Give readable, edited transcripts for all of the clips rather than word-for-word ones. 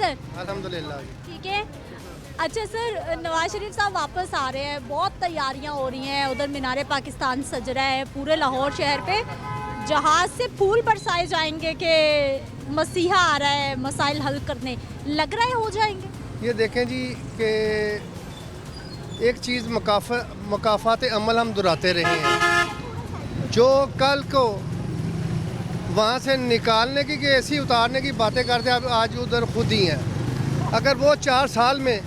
Sir? अल्हम्दुलिल्लाह। ठीक है। अच्छा सर, नवाज शरीफ साहब वापस आ रहे हैं, बहुत तैयारियां हो रही हैं, उधर मीनार पाकिस्तान सज रहा है, पूरे लाहौर शहर पे जहाज से फूल बरसाए जाएंगे कि मसीहा आ रहा है मसाइल हल करने, लग रहा है हो जाएंगे? ये देखें जी कि एक चीज़ मकाफात अमल हम दुहराते रहे हैं। जो कल को वहाँ से निकालने की ऐसी उतारने की बातें करते हैं, आज उधर खुद ही हैं। अगर वो 4 साल में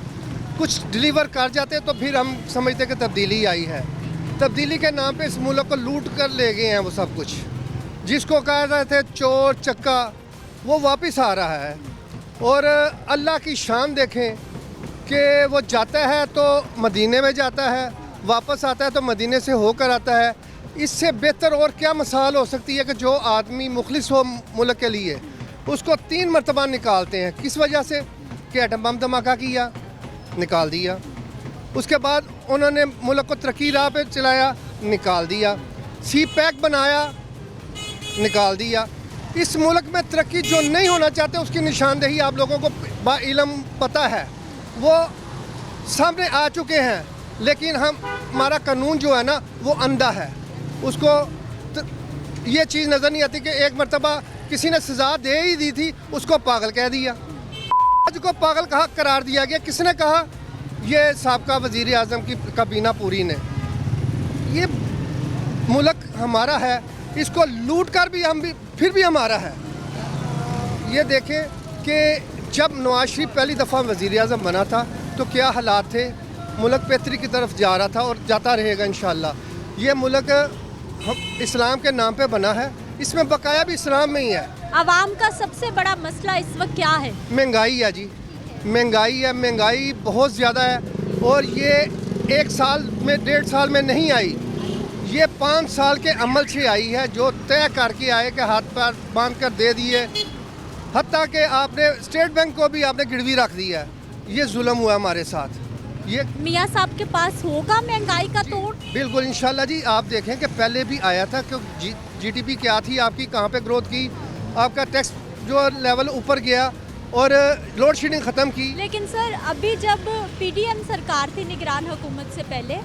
कुछ डिलीवर कर जाते तो फिर हम समझते कि तब्दीली आई है। तब्दीली के नाम पे इस मुल्क को लूट कर ले गए हैं वो सब कुछ। जिसको कह रहे थे चोर चक्का, वो वापस आ रहा है। और अल्लाह की शान देखें कि वो जाता है तो मदीने में जाता है, वापस आता है तो मदीने से होकर आता है। इससे बेहतर और क्या मिसाल हो सकती है कि जो आदमी मुखलिस हो मुल्क के लिए, उसको 3 मरतबा निकालते हैं। किस वजह से? कि एटम बम धमाका किया, निकाल दिया। उसके बाद उन्होंने मुल्क को तरक्की राह पे चलाया, निकाल दिया। सी पैक बनाया, निकाल दिया। इस मुल्क में तरक्की जो नहीं होना चाहते उसकी निशानदेही आप लोगों को बाइल्म पता है, वो सामने आ चुके हैं। लेकिन हमारा कानून जो है ना वो अंधा है, उसको ये चीज़ नज़र नहीं आती कि एक मरतबा किसी ने सज़ा दे ही दी थी, उसको पागल कह दिया। आज को पागल कहा करार दिया गया। किसने कहा? ये साबका वज़ीर आज़म की काबीना पूरी ने। ये मुल्क हमारा है, इसको लूट कर भी फिर भी हमारा है। ये देखें कि जब नवाज शरीफ पहली दफ़ा वज़ीर आज़म बना था तो क्या हालात थे। मुल्क बेहतरी की तरफ जा रहा था और जाता रहेगा इंशाअल्लाह। ये मुल्क इस्लाम के नाम पे बना है, इसमें बकाया भी इस्लाम में ही है। आवाम का सबसे बड़ा मसला इस वक्त क्या है? महंगाई है जी, महंगाई है। महंगाई बहुत ज़्यादा है और ये 1 साल में 1.5 साल में नहीं आई, ये 5 साल के अमल से आई है, जो तय करके आए कि हाथ पैर बांध कर दे दिए। हत्ता कि आपने स्टेट बैंक को भी आपने गिरवी रख दिया है। ये जुल्म हुआ हमारे साथ। ये मियाँ साहब के पास होगा महंगाई का तोड़? बिल्कुल इंशाल्लाह जी। आप देखें कि पहले भी आया था कि जीडीपी क्या थी आपकी, कहाँ पे ग्रोथ की, आपका टैक्स जो लेवल ऊपर गया और लोड शेडिंग ख़त्म की। लेकिन सर अभी जब पीडीएम सरकार थी निगरान हुकूमत से पहले,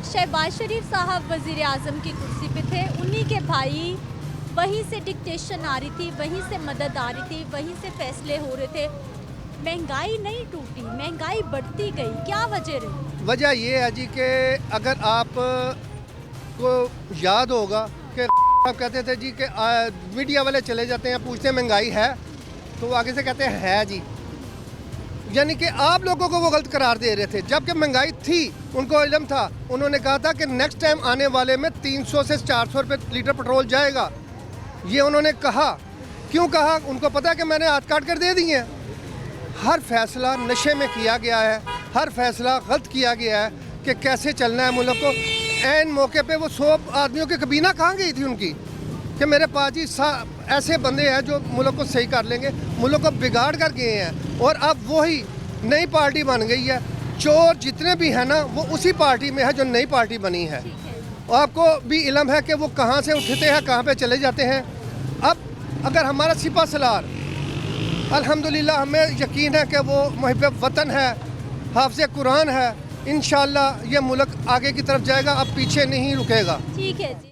शहबाज शरीफ साहब वज़ीर आज़म की कुर्सी पे थे, उन्हीं के भाई वहीं से डिक्टेशन आ रही थी, वहीं से मदद आ रही थी, वहीं से फैसले हो रहे थे। महंगाई नहीं टूटी, महंगाई बढ़ती गई, क्या वजह रही? वजह ये है जी कि अगर आप को याद होगा कि आप कहते थे जी कि मीडिया वाले चले जाते हैं, पूछते हैं महंगाई है, तो आगे से कहते हैं है जी। यानी कि आप लोगों को वो गलत करार दे रहे थे, जबकि महंगाई थी, उनको इल्म था। उन्होंने कहा था कि नेक्स्ट टाइम आने वाले में 300 से 400 रुपये लीटर पेट्रोल जाएगा। ये उन्होंने कहा। क्यों कहा? उनको पता है कि मैंने हाथ काट कर दे दिए हैं। हर फैसला नशे में किया गया है, हर फैसला गलत किया गया है कि कैसे चलना है मुल्क को। ऐन मौके पे वो 100 आदमियों की कबीना कहाँ गई थी उनकी कि मेरे पास जी ऐसे बंदे हैं जो मुल्क को सही कर लेंगे। मुल्क को बिगाड़ कर गए हैं और अब वही नई पार्टी बन गई है। चोर जितने भी हैं ना वो उसी पार्टी में है जो नई पार्टी बनी है। आपको भी इल्म है कि वो कहाँ से उठते हैं, कहाँ पे चले जाते हैं। अब अगर हमारा सिपा सलार अल्हम्दुलिल्लाह, हमें यकीन है कि वो मुहिब वतन है, हाफ़िज़ कुरान है, इंशाअल्लाह ये मुल्क आगे की तरफ जाएगा, अब पीछे नहीं रुकेगा। ठीक है जी।